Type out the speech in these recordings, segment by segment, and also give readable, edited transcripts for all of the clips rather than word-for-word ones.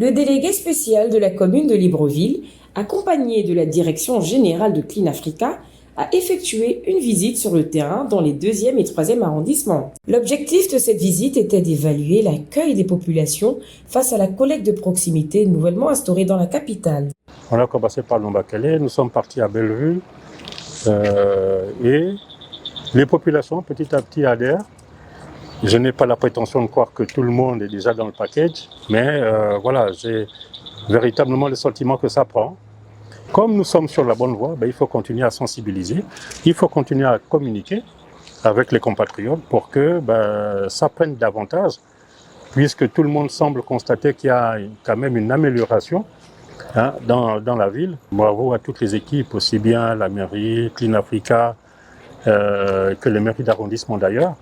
Le délégué spécial de la commune de Libreville, accompagné de la direction générale de Clean Africa, a effectué une visite sur le terrain dans les 2e et 3e arrondissements. L'objectif de cette visite était d'évaluer l'accueil des populations face à la collecte de proximité nouvellement instaurée dans la capitale. On a commencé par Lombakele, nous sommes partis à Bellevue et les populations petit à petit adhèrent. Je n'ai pas la prétention de croire que tout le monde est déjà dans le package, mais voilà, j'ai véritablement le sentiment que ça prend. Comme nous sommes sur la bonne voie, il faut continuer à sensibiliser, il faut continuer à communiquer avec les compatriotes pour que ça prenne davantage, puisque tout le monde semble constater qu'il y a quand même une amélioration dans la ville. Bravo à toutes les équipes, aussi bien la mairie, Clean Africa, que les mairies d'arrondissement d'ailleurs,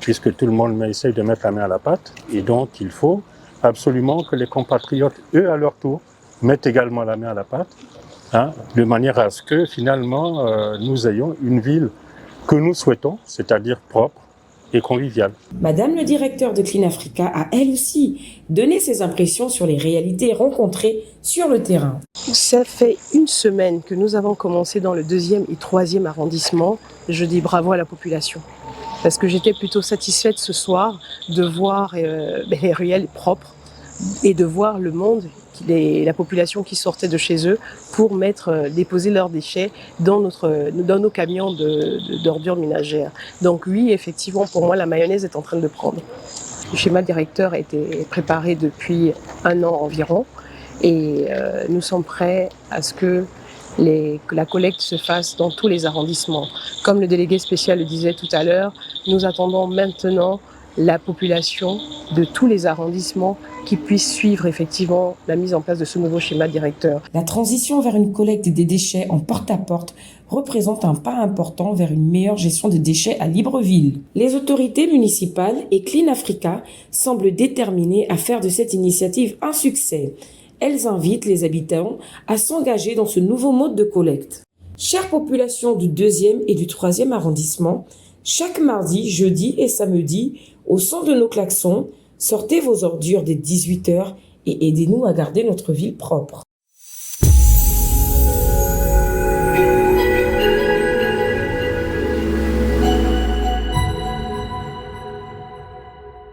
puisque tout le monde essaye de mettre la main à la pâte. Et donc il faut absolument que les compatriotes, eux à leur tour, mettent également la main à la pâte, de manière à ce que finalement nous ayons une ville que nous souhaitons, c'est-à-dire propre et conviviale. Madame le directeur de Clean Africa a elle aussi donné ses impressions sur les réalités rencontrées sur le terrain. Ça fait une semaine que nous avons commencé dans le 2e et 3e arrondissement. Je dis bravo à la population. Parce que j'étais plutôt satisfaite ce soir de voir les ruelles propres et de voir le monde, la population qui sortait de chez eux pour déposer leurs déchets dans nos camions d'ordures ménagères. Donc oui, effectivement, pour moi, la mayonnaise est en train de prendre. Le schéma directeur a été préparé depuis 1 an environ et nous sommes prêts à ce que la collecte se fasse dans tous les arrondissements. Comme le délégué spécial le disait tout à l'heure, nous attendons maintenant la population de tous les arrondissements qui puissent suivre effectivement la mise en place de ce nouveau schéma directeur. La transition vers une collecte des déchets en porte-à-porte représente un pas important vers une meilleure gestion des déchets à Libreville. Les autorités municipales et Clean Africa semblent déterminées à faire de cette initiative un succès. Elles invitent les habitants à s'engager dans ce nouveau mode de collecte. Chère population du 2e et du 3e arrondissement, chaque mardi, jeudi et samedi, au son de nos klaxons, sortez vos ordures dès 18h et aidez-nous à garder notre ville propre.